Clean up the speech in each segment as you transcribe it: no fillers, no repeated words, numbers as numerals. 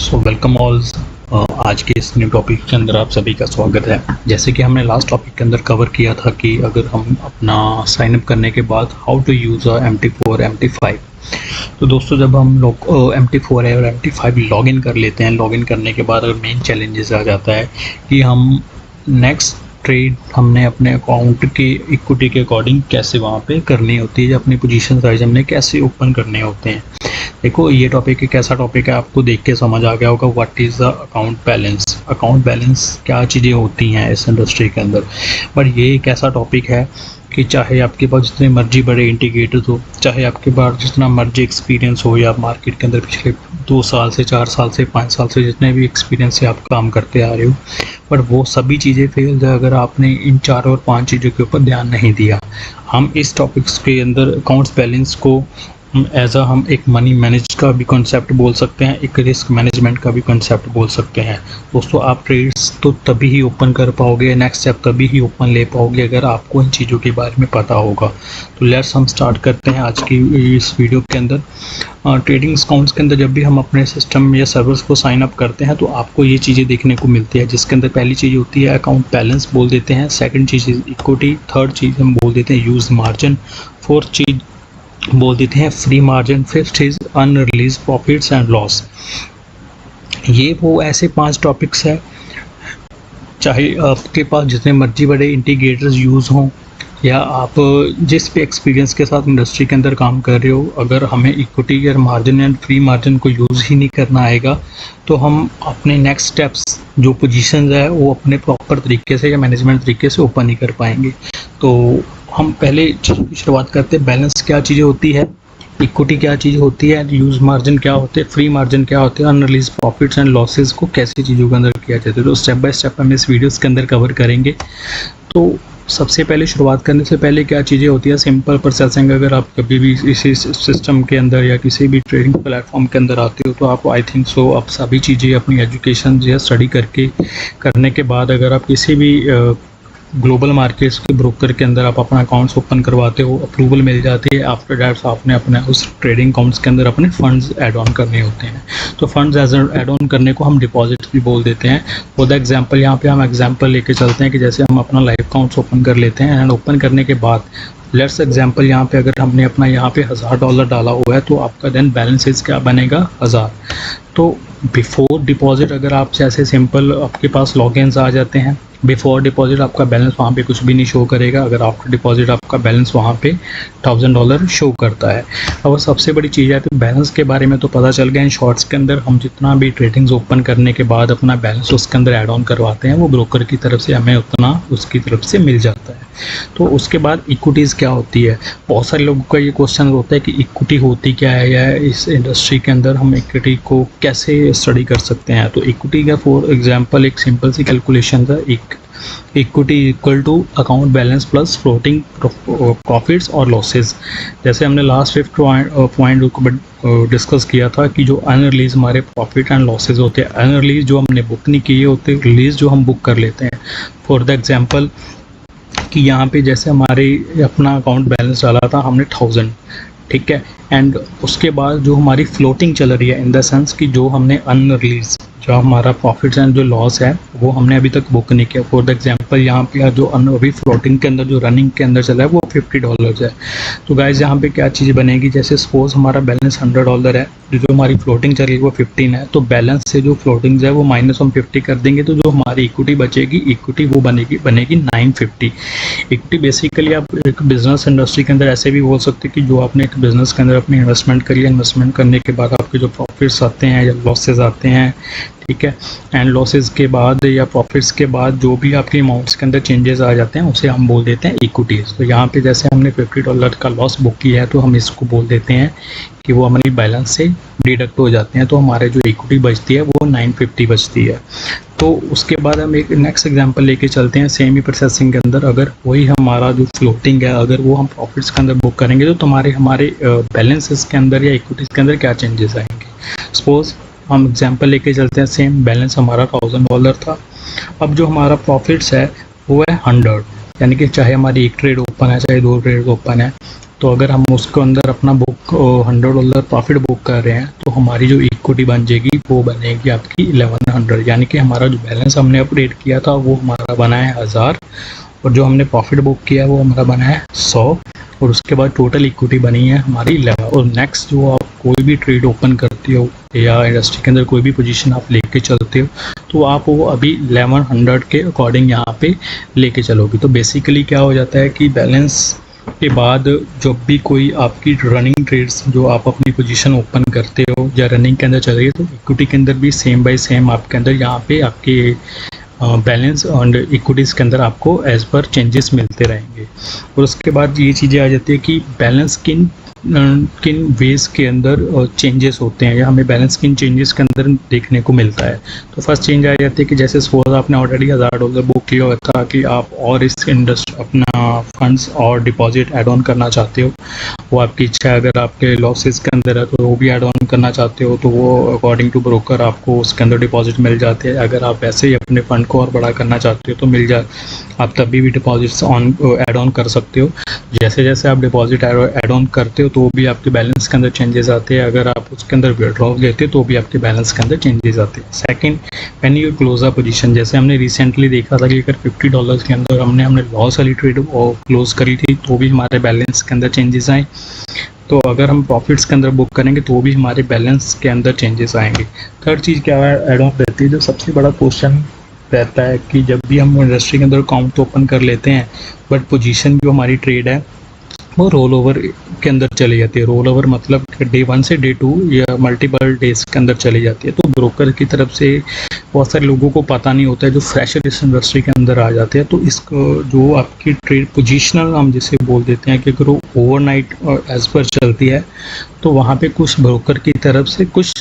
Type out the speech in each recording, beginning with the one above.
So welcome all. आज के इस न्यू टॉपिक के अंदर आप सभी का स्वागत है। जैसे कि हमने लास्ट टॉपिक के अंदर कवर किया था कि अगर हम अपना साइन अप करने के बाद how to use MT4 MT5। तो दोस्तों जब हम लोग MT4 है और MT5 लॉगिन कर लेते हैं, लॉगिन करने के बाद अगर मेन चैलेंजेस आ जाता है कि हम नेक्स्ट ट्रेड हमने अपने अकाउंट के इक्विटी के अकॉर्डिंग कैसे वहाँ पे करनी होती है, अपनी पोजीशन साइज हमने कैसे ओपन करने होते हैं। देखो ये टॉपिक एक ऐसा टॉपिक है, आपको देख के समझ आ गया होगा what is the account balance. Account balance क्या चीज़ें होती हैं इस इंडस्ट्री के अंदर। पर ये एक ऐसा टॉपिक है कि चाहे आपके पास जितने मर्जी बड़े इंटीग्रेटर्स हो, चाहे आपके पास जितना मर्जी एक्सपीरियंस हो, या मार्केट के अंदर पिछले 2 साल से 4 साल से 5 साल से जितने भी एक्सपीरियंस से आप काम करते आ रहे हो, पर वो सभी चीज़ें फेल है अगर आपने इन 4 और 5 चीज़ों के ऊपर ध्यान नहीं दिया। हम इस टॉपिक्स के अंदर अकाउंट्स बैलेंस को हम एक मनी मैनेज का भी कॉन्सेप्ट बोल सकते हैं, एक रिस्क मैनेजमेंट का भी कॉन्सेप्ट बोल सकते हैं। दोस्तों आप ट्रेड्स तो तभी ही ओपन कर पाओगे, नेक्स्ट स्टेप तभी ही ओपन ले पाओगे अगर आपको इन चीज़ों के बारे में पता होगा। तो लेट्स हम स्टार्ट करते हैं आज की इस वीडियो के अंदर। ट्रेडिंग अकाउंट्स के अंदर जब भी हम अपने सिस्टम या सर्वर्स को साइन अप करते हैं तो आपको ये चीज़ें देखने को मिलती है, जिसके अंदर पहली चीज़ होती है अकाउंट बैलेंस बोल देते हैं, सेकंड चीज़ इक्विटी, थर्ड चीज़ हम बोल देते हैं यूज़ मार्जिन, फोर्थ चीज़ बोल देते हैं free margin, fifth is unreleased profits and loss. ये वो ऐसे 5 टॉपिक्स हैं, चाहे आपके पास जितने मर्जी बड़े इंटीग्रेटर्स यूज़ हों या आप जिस भी एक्सपीरियंस के साथ इंडस्ट्री के अंदर काम कर रहे हो, अगर हमें इक्विटी या मार्जिन एंड फ्री मार्जिन को यूज़ ही नहीं करना आएगा तो हम अपने नेक्स्ट स्टेप्स जो पोजीशंस है वो अपने प्रॉपर तरीके से या मैनेजमेंट तरीके से ओपन नहीं कर पाएंगे। तो हम पहले शुरुआत करते हैं, बैलेंस क्या चीज़ें होती है, इक्विटी क्या चीज़ होती है, यूज़ मार्जिन क्या होते हैं, फ्री मार्जिन क्या होते हैं, अनरिलीज प्रॉफिट्स एंड लॉसेस को कैसी चीज़ों के अंदर किया जाता है। तो स्टेप बाय स्टेप हम इस वीडियोस के अंदर कवर करेंगे। तो सबसे पहले शुरुआत करने से पहले क्या चीज़ें होती है, सिंपल प्रोसेसिंग। अगर आप कभी भी इसी सिस्टम के अंदर या किसी भी ट्रेडिंग प्लेटफॉर्म के अंदर आते हो तो आप आई थिंक सो आप सभी चीज़ें अपनी एजुकेशन या स्टडी करने के बाद अगर आप किसी भी ग्लोबल मार्केट्स के ब्रोकर के अंदर आप अपना अकाउंट्स ओपन करवाते हो, अप्रूवल मिल जाती है, आफ्टर दैट आपने अपने उस ट्रेडिंग अकाउंट्स के अंदर अपने फंड्स ऐड ऑन करने होते हैं। तो फंड्स ऐड ऑन करने को हम डिपॉजिट भी बोल देते हैं। फॉर द एग्जांपल यहाँ पे हम एग्जांपल लेके चलते हैं कि जैसे हम अपना लाइव अकाउंट्स ओपन कर लेते हैं एंड ओपन करने के बाद लेट्स एग्जांपल यहाँ पे अगर हमने अपना यहाँ पे $1000 डाला हुआ है तो आपका देन बैलेंसेस क्या बनेगा, 1000। तो बिफोर डिपॉजिट अगर आप जैसे सिंपल आपके पास लॉगिन्स आ जाते हैं, बिफोर डिपॉजिट आपका बैलेंस वहाँ पे कुछ भी नहीं शो करेगा, अगर आफ्टर डिपॉजिट आपका बैलेंस वहाँ पे $1000 शो करता है। अब सबसे बड़ी चीज़ है तो बैलेंस के बारे में तो पता चल गया। इन शॉर्ट्स के अंदर हम जितना भी ट्रेडिंग्स ओपन करने के बाद अपना बैलेंस उसके अंदर ऐड ऑन करवाते हैं वो ब्रोकर की तरफ से हमें उतना उसकी तरफ से मिल जाता है। तो उसके बाद इक्विटीज़ क्या होती है, बहुत सारे लोगों का ये क्वेश्चन होता है कि इक्विटी होती क्या है या इस इंडस्ट्री के अंदर हम इक्विटी को कैसे स्टडी कर सकते हैं। तो इक्विटी का फॉर एग्जांपल एक सिंपल सी कैलकुलेशन था, equity equal to account balance plus floating profits और लॉसेस। जैसे हमने लास्ट 5th पॉइंट को डिस्कस किया था कि जो अनरिलीज हमारे प्रॉफिट एंड लॉसेज होते हैं, अनरिलीज जो हमने बुक नहीं किए होते, रिलीज जो हम बुक कर लेते हैं। फॉर द एग्जांपल कि यहाँ पे जैसे हमारे अपना अकाउंट बैलेंस डाला था हमने 1000, ठीक है, एंड उसके बाद जो हमारी फ्लोटिंग चल रही है इन द सेंस कि जो हमने अनरिलीज जो हमारा प्रॉफिट्स एंड जो लॉस है वो हमने अभी तक बुक नहीं किया। फॉर द एग्जांपल यहाँ पे जो अभी फ्लोटिंग के अंदर जो रनिंग के अंदर चला है वो $50 है। तो गाइज यहाँ पे क्या चीज़ बनेगी, जैसे सपोज हमारा बैलेंस $100 है, जो हमारी फ्लोटिंग चल रही है वो 15 है, तो बैलेंस से जो फ्लोटिंग है वो माइनस हम 50 कर देंगे, तो जो हमारी इक्विटी बचेगी इक्विटी वो बनेगी 950। इक्विटी बेसिकली आप एक बिजनेस इंडस्ट्री के अंदर ऐसे भी बोल सकते हैं कि जो आपने एक बिजनेस के अंदर अपनी इन्वेस्टमेंट करी है, इन्वेस्टमेंट करने के बाद आपके जो प्रॉफिट्स आते हैं या लॉसेज आते हैं, ठीक है, एंड लॉसेस के बाद या प्रॉफिट्स के बाद जो भी आपकी अमाउंट्स के अंदर चेंजेस आ जाते हैं उसे हम बोल देते हैं इक्विटीज़। तो यहाँ पे जैसे हमने $50 का लॉस बुक किया है तो हम इसको बोल देते हैं कि वो हमारी बैलेंस से डिडक्ट हो जाते हैं, तो हमारे जो इक्विटी बचती है वो 950 बचती है। तो उसके बाद हम एक नेक्स्ट एग्जांपल लेके चलते हैं सेम ही प्रोसेसिंग के अंदर। अगर वही हमारा जो फ्लोटिंग है अगर वो हम प्रॉफिट्स के अंदर बुक करेंगे तो हमारे बैलेंसेस के अंदर या इक्विटीज़ के अंदर क्या चेंजेस आएंगे। सपोज हम एग्जांपल लेके चलते हैं, सेम बैलेंस हमारा $1000 था, अब जो हमारा प्रॉफिट्स है वो है 100, यानी कि चाहे हमारी एक ट्रेड ओपन है चाहे 2 ट्रेड ओपन है, तो अगर हम उसको अंदर अपना बुक $100 प्रॉफिट बुक कर रहे हैं तो हमारी जो इक्विटी बन जाएगी वो बनेगी आपकी 1100, यानी कि हमारा जो बैलेंस हमने अपडेट किया था वो हमारा बना है 1000 और जो हमने प्रॉफिट बुक किया है वो हमारा बना है 100 और उसके बाद टोटल इक्विटी बनी है हमारी 11। और नेक्स्ट जो आप कोई भी ट्रेड ओपन करते हो या इंडस्ट्री के अंदर कोई भी पोजीशन आप लेके चलते हो तो आप वो अभी 1100 के अकॉर्डिंग यहाँ पे लेके चलोगे। तो बेसिकली क्या हो जाता है कि बैलेंस के बाद जब भी कोई आपकी रनिंग ट्रेड्स जो आप अपनी पोजीशन ओपन करते हो या रनिंग के अंदर चल रही है तो इक्विटी के अंदर भी सेम बाय सेम आपके अंदर यहाँ पे आपके बैलेंस और इक्विटीज़ के अंदर आपको एज पर चेंजेस मिलते रहेंगे। और उसके बाद ये चीज़ें आ जाती है कि बैलेंस किन वेज के अंदर चेंजेस होते हैं या हमें बैलेंस किन चेंजेस के अंदर देखने को मिलता है। तो फर्स्ट चेंज आ जाती है कि जैसे सपोज आपने ऑलरेडी $1000 बुक किया हुआ था कि आप और इस इंडस्ट्री अपना फंड्स और डिपॉजिट ऐड ऑन करना चाहते हो, वो आपकी इच्छा है। अगर आपके लॉसेस के अंदर है तो वो भी ऐड ऑन करना चाहते हो तो वो अकॉर्डिंग टू ब्रोकर आपको उसके अंदर डिपॉजिट मिल जाते हैं। अगर आप वैसे ही अपने फंड को और बड़ा करना चाहते हो तो आप तभी भी डिपॉजिट्स ऐड ऑन कर सकते हो। जैसे जैसे आप डिपॉजिट ऐड ऑन करते हो तो भी आपके बैलेंस के अंदर चेंजेस आते हैं। अगर आप उसके अंदर विड्रॉल लेते हो तो भी आपके बैलेंस के अंदर चेंजेस आते हैं। Second, when you close a position, जैसे हमने रिसेंटली देखा था कि अगर $50 के अंदर हमने लॉस वाली ट्रेड क्लोज करी थी तो भी हमारे बैलेंस के अंदर चेंजेस आए। तो अगर हम प्रॉफिट्स के अंदर बुक करेंगे तो भी हमारे बैलेंस के अंदर चेंजेस आएंगे। थर्ड चीज़ क्या है, एड ऑन रहती है। जो सबसे बड़ा क्वेश्चन रहता है कि जब भी हम इंडस्ट्री के अंदर अकाउंट ओपन कर लेते हैं बट पोजीशन जो हमारी ट्रेड है वो रोल ओवर के अंदर चली जाती है। रोल ओवर मतलब डे 1 से डे 2 या मल्टीपल डेज के अंदर चली जाती है। तो ब्रोकर की तरफ से बहुत सारे लोगों को पता नहीं होता है जो फ्रेशर इस इंडस्ट्री के अंदर आ जाते हैं। तो इसको जो आपकी ट्रेड पोजीशनल हम जिसे बोल देते हैं कि अगर वो ओवरनाइट एज पर चलती है तो वहाँ पे कुछ ब्रोकर की तरफ से कुछ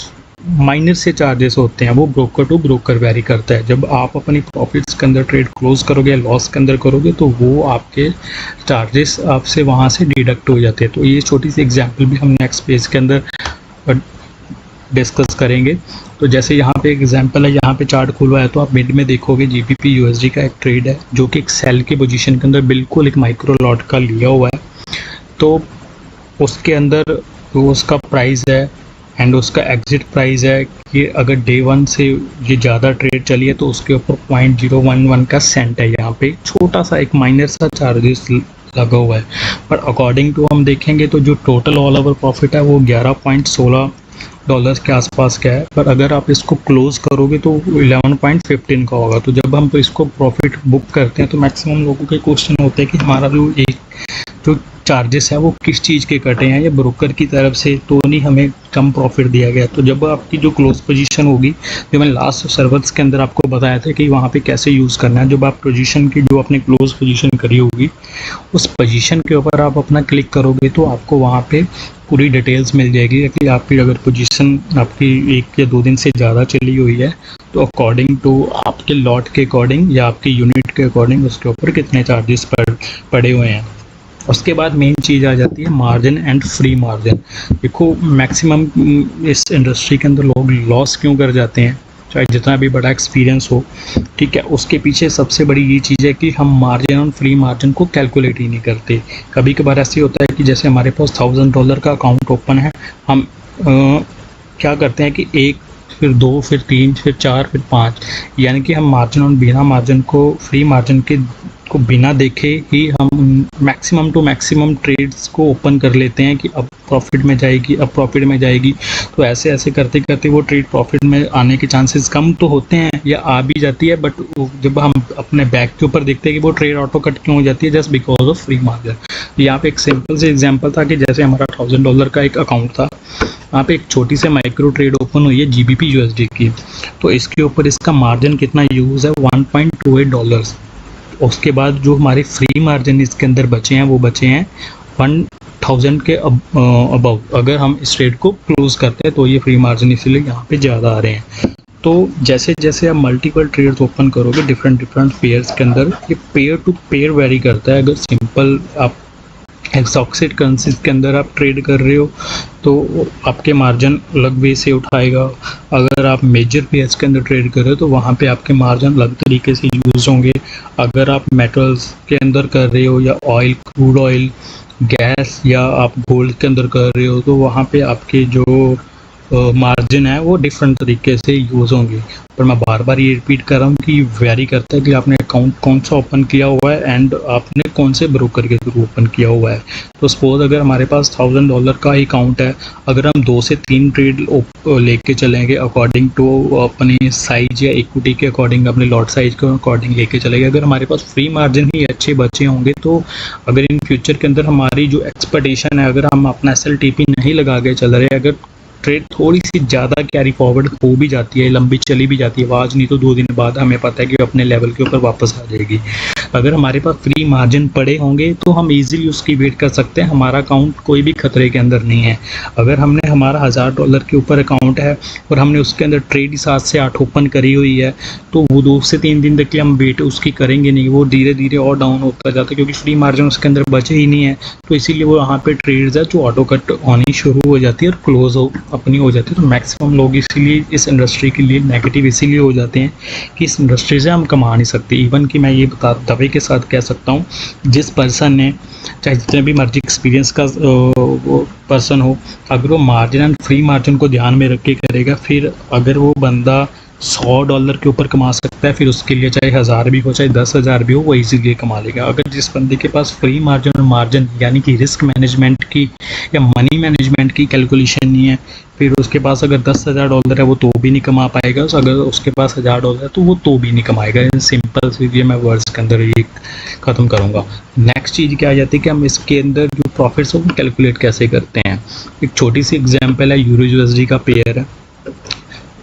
माइनर से चार्जेस होते हैं, वो ब्रोकर टू ब्रोकर वेरी करता है। जब आप अपनी प्रॉफिट्स के अंदर ट्रेड क्लोज करोगे या लॉस के अंदर करोगे तो वो आपके चार्जेस आपसे वहाँ से डिडक्ट हो जाते हैं। तो ये छोटी सी एग्जांपल भी हम नेक्स्ट पेज के अंदर डिस्कस करेंगे। तो जैसे यहाँ पे एग्जांपल है, यहाँ पे चार्ट खुलवा है तो आप मिड में देखोगे GBP USD का एक ट्रेड है जो कि एक सेल की पोजीशन के अंदर बिल्कुल एक माइक्रो लॉट का लिया हुआ है। तो उसके अंदर तो उसका प्राइस है एंड उसका एग्जिट प्राइस है कि अगर डे 1 से ये ज़्यादा ट्रेड चली है तो उसके ऊपर 0.011 का सेंट है। यहाँ पे छोटा सा एक माइनर सा चार्जेस लगा हुआ है, पर अकॉर्डिंग टू हम देखेंगे तो जो टोटल ऑल ओवर प्रॉफिट है वो $11.16 के आसपास का है। पर अगर आप इसको क्लोज करोगे तो 11.15 का होगा। तो जब हम इसको प्रॉफिट बुक करते हैं तो मैक्सिमम लोगों के क्वेश्चन होते हैं कि हमारा जो चार्जेस है वो किस चीज़ के कटे हैं या ब्रोकर की तरफ से तो नहीं हमें कम प्रॉफिट दिया गया। तो जब आपकी जो क्लोज पोजीशन होगी, जो मैंने लास्ट सर्वर्स के अंदर आपको बताया था कि वहाँ पे कैसे यूज़ करना है, जब आप पोजीशन की जो आपने क्लोज पोजीशन करी होगी उस पोजीशन के ऊपर आप अपना क्लिक करोगे तो आपको वहाँ पे पूरी डिटेल्स मिल जाएगी कि आपकी अगर पोजीशन आपकी 1 या 2 दिन से ज़्यादा चली हुई है तो अकॉर्डिंग टू आपके लॉट के अकॉर्डिंग या आपके यूनिट के अकॉर्डिंग उसके ऊपर कितने चार्जेस पड़े हुए हैं। उसके बाद मेन चीज़ आ जाती है मार्जिन एंड फ्री मार्जिन। देखो मैक्सिमम इस इंडस्ट्री के अंदर लोग लॉस क्यों कर जाते हैं, चाहे जितना भी बड़ा एक्सपीरियंस हो, ठीक है, उसके पीछे सबसे बड़ी ये चीज़ है कि हम मार्जिन और फ्री मार्जिन को कैलकुलेट ही नहीं करते। कभी कभार ऐसे होता है कि जैसे हमारे पास $1000 का अकाउंट ओपन है, हम क्या करते हैं कि 1 फिर 2 फिर 3 फिर 4 फिर 5, यानी कि हम मार्जिन और बिना मार्जिन को फ्री मार्जिन के को बिना देखे ही हम मैक्सिमम टू मैक्सिमम ट्रेड्स को ओपन कर लेते हैं कि अब प्रॉफिट में जाएगी, अब प्रॉफिट में जाएगी। तो ऐसे ऐसे करते करते वो ट्रेड प्रॉफिट में आने के चांसेस कम तो होते हैं या आ भी जाती है, बट जब हम अपने बैक के ऊपर देखते हैं कि वो ट्रेड ऑटो कट क्यों हो जाती है, just because of free margin. यहाँ पे एक सिंपल से एग्जाम्पल था कि जैसे हमारा $1000 का एक अकाउंट था, वहाँ पे एक छोटी से माइक्रो ट्रेड ओपन हुई है GBP USD की, तो इसके ऊपर इसका मार्जिन कितना यूज़ है $1.28। उसके बाद जो हमारे फ्री मार्जिन इसके अंदर बचे हैं वो बचे हैं 1000 के अबव। अगर हम इस ट्रेड को क्लोज करते हैं तो ये फ्री मार्जिन इसीलिए यहाँ पे ज़्यादा आ रहे हैं। तो जैसे जैसे आप मल्टीपल ट्रेड्स ओपन करोगे डिफरेंट पेयर्स के अंदर, ये पेयर टू पेयर वेरी करता है। अगर सिंपल आप एक्सॉक्सिड करेंसीज के अंदर आप ट्रेड कर रहे हो तो आपके मार्जिन अलग वे से उठाएगा। अगर आप मेजर पेयर्स के अंदर ट्रेड कर रहे हो तो वहाँ पे आपके मार्जिन अलग तरीके से यूज़ होंगे। अगर आप मेटल्स के अंदर कर रहे हो या ऑयल, क्रूड ऑयल गैस या आप गोल्ड के अंदर कर रहे हो तो वहाँ पे आपके जो मार्जिन है वो डिफरेंट तरीके से यूज़ होंगे। पर मैं बार बार ये रिपीट कर रहा हूँ कि वेरी करता है कि आपने अकाउंट कौन सा ओपन किया हुआ है एंड आपने कौन से ब्रोकर के थ्रू ओपन किया हुआ है। तो सपोज अगर हमारे पास $1000 का ही अकाउंट है, अगर हम 2 से 3 ट्रेड लेके चलेंगे अकॉर्डिंग टू अपनी साइज या इक्विटी के अकॉर्डिंग, अपने लॉट साइज के अकॉर्डिंग लेके चलेंगे, अगर हमारे पास फ्री मार्जिन ही अच्छे बचे होंगे तो अगर इन फ्यूचर के अंदर हमारी जो एक्सपेक्टेशन है, अगर हम अपना SLTP नहीं लगा के चल रहे, अगर ट्रेड थोड़ी सी ज़्यादा कैरी फॉरवर्ड हो भी जाती है, लंबी चली भी जाती है, आज नहीं तो 2 दिन बाद हमें पता है कि अपने लेवल के ऊपर वापस आ जाएगी। अगर हमारे पास फ्री मार्जिन पड़े होंगे तो हम इजीली उसकी वेट कर सकते हैं, हमारा अकाउंट कोई भी खतरे के अंदर नहीं है। अगर हमने हमारा $1000 के ऊपर अकाउंट है और हमने उसके अंदर ट्रेड 7 से 8 ओपन करी हुई है तो वो 2 से 3 दिन तक के हम वेट उसकी करेंगे नहीं, वो धीरे धीरे और डाउन होता जाता है क्योंकि फ्री मार्जिन उसके अंदर बचे ही नहीं है। तो इसीलिए वो वहाँ पे ट्रेड्स है जो ऑटो कट होनी शुरू हो जाती है और क्लोज अपनी हो जाती है। तो मैक्सिमम लोग इसीलिए इस इंडस्ट्री के लिए नेगेटिव इसीलिए हो जाते हैं कि इस इंडस्ट्री से हम कमा नहीं सकते। इवन कि मैं ये दावे के साथ कह सकता हूँ, जिस पर्सन ने चाहे जितने भी मर्जी एक्सपीरियंस का पर्सन हो, अगर वो मार्जिन एंड फ्री मार्जिन को ध्यान में रख के करेगा, फिर अगर वो बंदा $100 के ऊपर कमा सकता है, फिर उसके लिए चाहे 1000 भी हो चाहे 10,000 भी हो, वो इजीली कमा लेगा। अगर जिस बंदे के पास फ्री मार्जिन और मार्जिन यानी कि रिस्क मैनेजमेंट की या मनी मैनेजमेंट की कैलकुलेशन नहीं है, फिर उसके पास अगर $10,000 है वो तो भी नहीं कमा पाएगा, अगर उसके पास $1000 है तो वो तो भी नहीं कमाएगा। सिंपल सी मैं वर्ड्स के अंदर ये ख़त्म करूँगा। नेक्स्ट चीज़ क्या आ जाती है कि हम इसके अंदर जो प्रॉफिट्स हो वो कैलकुलेट कैसे करते हैं। एक छोटी सी एग्जांपल है, यूरो USD का पेयर है,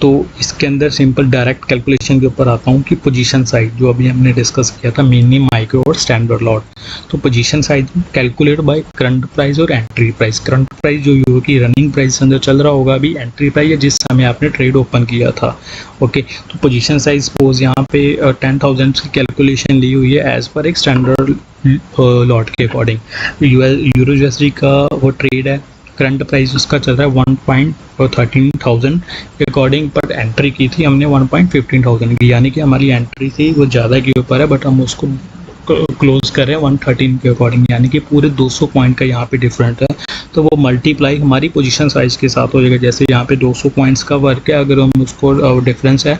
तो इसके अंदर सिंपल डायरेक्ट कैलकुलेशन के ऊपर आता हूँ कि पोजीशन साइज जो अभी हमने डिस्कस किया था, मिनी, माइक्रो और स्टैंडर्ड लॉट। तो position size calculate by current price और एंट्री प्राइस। करंट प्राइस जो यूरो की रनिंग प्राइस अंदर चल रहा होगा अभी, एंट्री प्राइस या जिस समय आपने ट्रेड ओपन किया था। ओके, तो पोजीशन साइज सपोज यहाँ पे 10,000 की कैलकुलेशन ली हुई है एज पर एक स्टैंडर्ड लॉट के अकॉर्डिंग। यूरो USD का वो ट्रेड है, करंट प्राइस उसका चल रहा है 1.13,000 के अकॉर्डिंग, बट एंट्री की थी हमने 1.15,000 की, यानी कि हमारी एंट्री थी वो ज़्यादा के ऊपर है, बट हम उसको क्लोज कर रहे हैं 113 के अकॉर्डिंग, यानी कि पूरे 200 पॉइंट का यहाँ पे डिफरेंट है। तो वो मल्टीप्लाई हमारी पोजीशन साइज के साथ हो जाएगा। जैसे यहाँ पे 200 पॉइंट्स का वर्क है, अगर हम उसको डिफरेंस है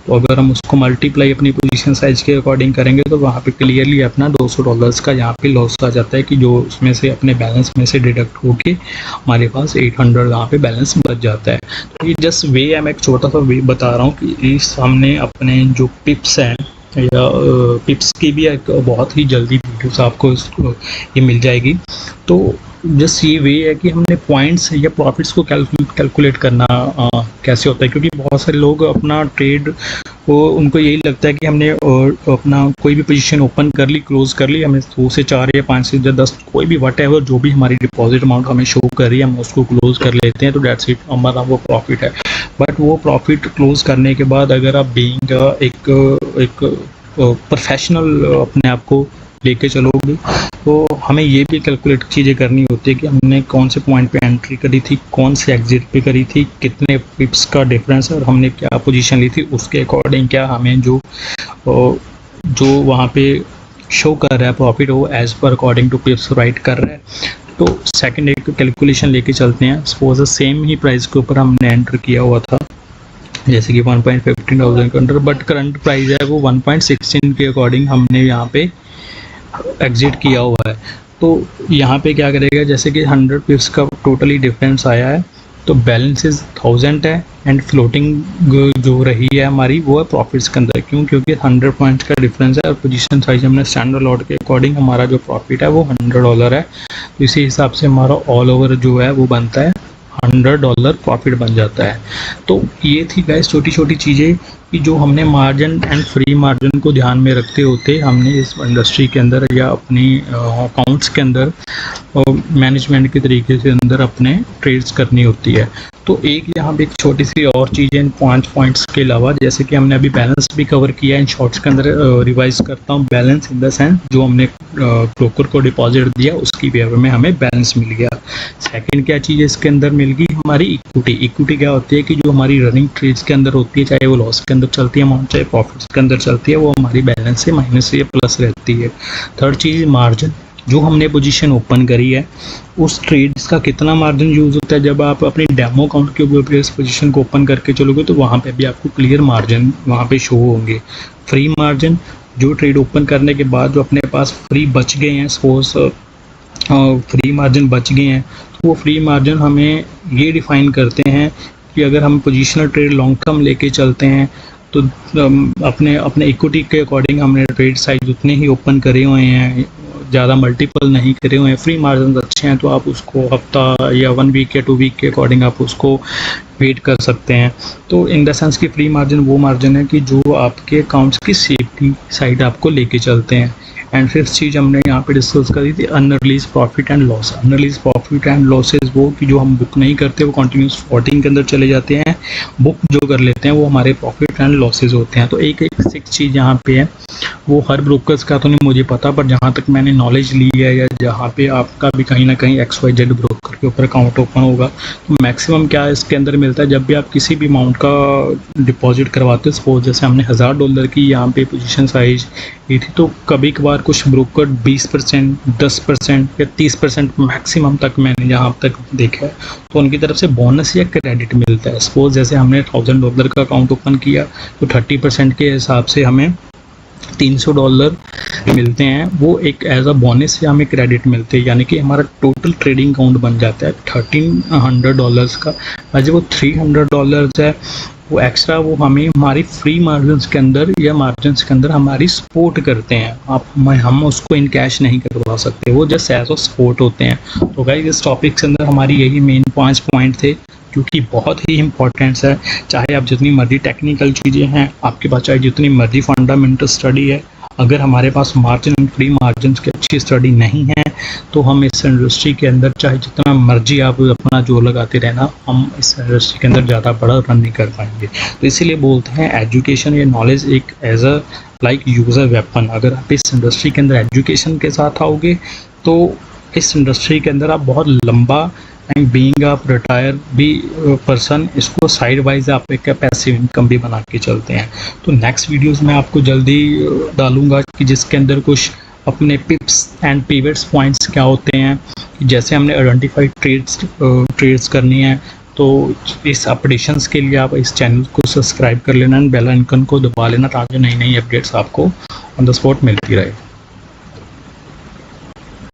तो अगर हम उसको मल्टीप्लाई अपनी पोजीशन साइज के अकॉर्डिंग करेंगे तो वहाँ पे क्लियरली अपना $200 का यहाँ पे लॉस आ जाता है कि जो उसमें से अपने बैलेंस में से डिडक्ट होके हमारे पास 800 यहाँ पे बैलेंस बच जाता है। तो ये जस्ट वे है, मैं एक छोटा सा वे बता रहा हूँ कि इस हमने अपने जो पिप्स हैं या पिप्स की भी एक बहुत ही जल्दी वीडियोस आपको ये मिल जाएगी। तो जस्ट ये वे है कि हमने पॉइंट्स या प्रॉफिट्स को कैलकुलेट करना कैसे होता है, क्योंकि बहुत सारे लोग अपना ट्रेड वो उनको यही लगता है कि हमने अपना कोई भी पोजीशन ओपन कर ली, क्लोज कर ली, हमें 2 से 4 या 5 से 10 कोई भी वट जो भी हमारी डिपॉजिट अमाउंट हमें शो कर रही है हम उसको क्लोज कर लेते हैं, तो डेट्स इट, हमारा वो प्रॉफिट है। बट वो प्रॉफिट क्लोज करने के बाद अगर आप बीइंग एक प्रोफेशनल अपने आप को लेके चलोगे तो हमें ये भी कैलकुलेट चीज़ें करनी होती है कि हमने कौन से पॉइंट पे एंट्री करी थी, कौन से एग्जिट पे करी थी, कितने पिप्स का डिफरेंस है और हमने क्या पोजीशन ली थी, उसके अकॉर्डिंग क्या हमें जो वहाँ पे शो कर रहा है प्रॉफिट वो as per according to पिप्स right कर रहा है। तो सेकंड एक कैलकुलेशन लेके चलते हैं। सपोज सेम ही प्राइस के ऊपर हमने एंटर किया हुआ था जैसे कि 1.15,000 के अंडर, बट करंट प्राइस है वो 1.16 के अकॉर्डिंग हमने यहाँ पे एग्जिट किया हुआ है। तो यहाँ पे क्या करेगा, जैसे कि 100 पिप्स का टोटली डिफरेंस आया है तो बैलेंसेस 1000 है एंड फ्लोटिंग जो रही है हमारी वो है प्रॉफिट्स के अंदर। क्यों? क्योंकि 100 पॉइंट्स का डिफरेंस है और पोजीशन साइज हमने स्टैंडर्ड लॉट के अकॉर्डिंग हमारा जो प्रॉफिट है वो $100 है। तो इसी हिसाब से हमारा ऑल ओवर जो है वो बनता है $100 प्रॉफिट बन जाता है। तो ये थी गाइस छोटी छोटी चीज़ें कि जो हमने मार्जिन एंड फ्री मार्जिन को ध्यान में रखते होते हमने इस इंडस्ट्री के अंदर या अपनी अकाउंट्स के अंदर मैनेजमेंट के तरीके से अंदर अपने ट्रेड्स करनी होती है। तो एक यहाँ पे एक छोटी सी और चीज़ है इन 5 पॉइंट्स के अलावा, जैसे कि हमने अभी बैलेंस भी कवर किया है, इन शॉर्ट्स के अंदर रिवाइज करता हूँ। बैलेंस इन द सेंस जो हमने ब्रोकर को डिपॉजिट दिया उसकी फेवर में हमें बैलेंस मिल गया। सेकंड क्या चीज़ इसके अंदर मिल गई, हमारी इक्विटी। इक्विटी क्या होती है कि जो हमारी रनिंग ट्रेड्स के अंदर होती है, चाहे वो लॉस के अंदर चलती है अमाउंट चाहे प्रॉफिट्स के अंदर चलती है, वो हमारी बैलेंस से माइनस या प्लस रहती है। थर्ड चीज़ मार्जिन। जो हमने पोजीशन ओपन करी है उस ट्रेड्स का कितना मार्जिन यूज़ होता है। जब आप अपने डेमो अकाउंट के ऊपर इस पोजीशन को ओपन करके चलोगे तो वहाँ पे भी आपको क्लियर मार्जिन वहाँ पे शो होंगे। फ्री मार्जिन, जो ट्रेड ओपन करने के बाद जो अपने पास फ्री बच गए हैं, सपोज फ्री मार्जिन बच गए हैं, तो वो फ्री मार्जिन हमें ये डिफ़ाइन करते हैं कि अगर हम पोजीशनल ट्रेड लॉन्ग टर्म लेके चलते हैं तो अपने इक्विटी के अकॉर्डिंग हमने ट्रेड साइज उतने ही ओपन करे हुए हैं, ज़्यादा मल्टीपल नहीं करे हुए हैं, फ्री मार्जिन अच्छे हैं, तो आप उसको हफ्ता या 1 वीक या 2 वीक के अकॉर्डिंग आप उसको वेट कर सकते हैं। तो इन द सेंस की फ्री मार्जिन वो मार्जिन है कि जो आपके अकाउंट्स की सेफ्टी साइड आपको लेके चलते हैं। एंड फिफ्थ चीज़ हमने यहाँ पे डिस्कस करी थी unreleased profit and loss. Unreleased profit and losses वो कि जो हम बुक नहीं करते वो कंटिन्यूस फ्लोटिंग के अंदर चले जाते हैं, बुक जो कर लेते हैं वो हमारे प्रॉफिट एंड लॉसेज होते हैं। तो एक सिक्स चीज़ यहाँ पे है, वो हर ब्रोकर्स का तो नहीं मुझे पता, पर जहाँ तक मैंने नॉलेज ली है या जहाँ पे आपका भी कहीं ना कहीं XYZ ब्रोकर के ऊपर अकाउंट ओपन होगा तो मैक्सिमम क्या इसके अंदर मिलता है, जब भी आप किसी भी अमाउंट का डिपॉजिट करवाते हो, सपोज जैसे हमने $1000 की यहाँ पे पोजीशन साइज ये थी, तो कभी कभार कुछ ब्रोकर 20%, 10% या 30% मैक्सिमम तक मैंने जहाँ तक देखा है तो उनकी तरफ से बोनस या क्रेडिट मिलता है। सपोज जैसे हमने $1000 का अकाउंट ओपन किया तो 30% के हिसाब से हमें $300 मिलते हैं, वो एक एज अ बोनस या हमें क्रेडिट मिलते हैं, यानी कि हमारा टोटल ट्रेडिंग अकाउंट बन जाता है $1300 का। और जो वो $300 है वो एक्स्ट्रा वो हमें हमारी फ्री मार्जिन के अंदर या मार्जिन के अंदर हमारी सपोर्ट करते हैं। हम उसको इन कैश नहीं करवा सकते, वो जस्ट एज अ सपोर्ट होते हैं। तो गाइस इस टॉपिक के अंदर हमारी यही मेन 5 पॉइंट थे जो कि बहुत ही इंपॉर्टेंट्स है। चाहे आप जितनी मर्जी टेक्निकल चीज़ें हैं आपके पास, चाहे जितनी मर्जी फंडामेंटल स्टडी है, अगर हमारे पास मार्जिन एंड फ्री मार्जिन की अच्छी स्टडी नहीं है तो हम इस इंडस्ट्री के अंदर चाहे जितना मर्जी आप अपना जोर लगाते रहना, हम इस इंडस्ट्री के अंदर ज़्यादा बड़ा रन नहीं कर पाएंगे। तो इसीलिए बोलते हैं एजुकेशन या नॉलेज एक as a like user weapon. अगर आप इस इंडस्ट्री के अंदर एजुकेशन के साथ आओगे तो इस इंडस्ट्री के अंदर आप बहुत लंबा एंड बीइंग आप रिटायर भी पर्सन इसको साइड वाइज आप एक पैसिव इनकम भी बना के चलते हैं। तो नेक्स्ट वीडियोस में आपको जल्दी डालूंगा कि जिसके अंदर कुछ अपने पिप्स एंड पिवट्स पॉइंट्स क्या होते हैं, जैसे हमने आइडेंटिफाइड ट्रेड्स करनी है। तो इस अपडेशंस के लिए आप इस चैनल को सब्सक्राइब कर लेना एंड बेल आइकन को दबा लेना ताकि नई नई अपडेट्स आपको ऑन द स्पॉट मिलती रहे।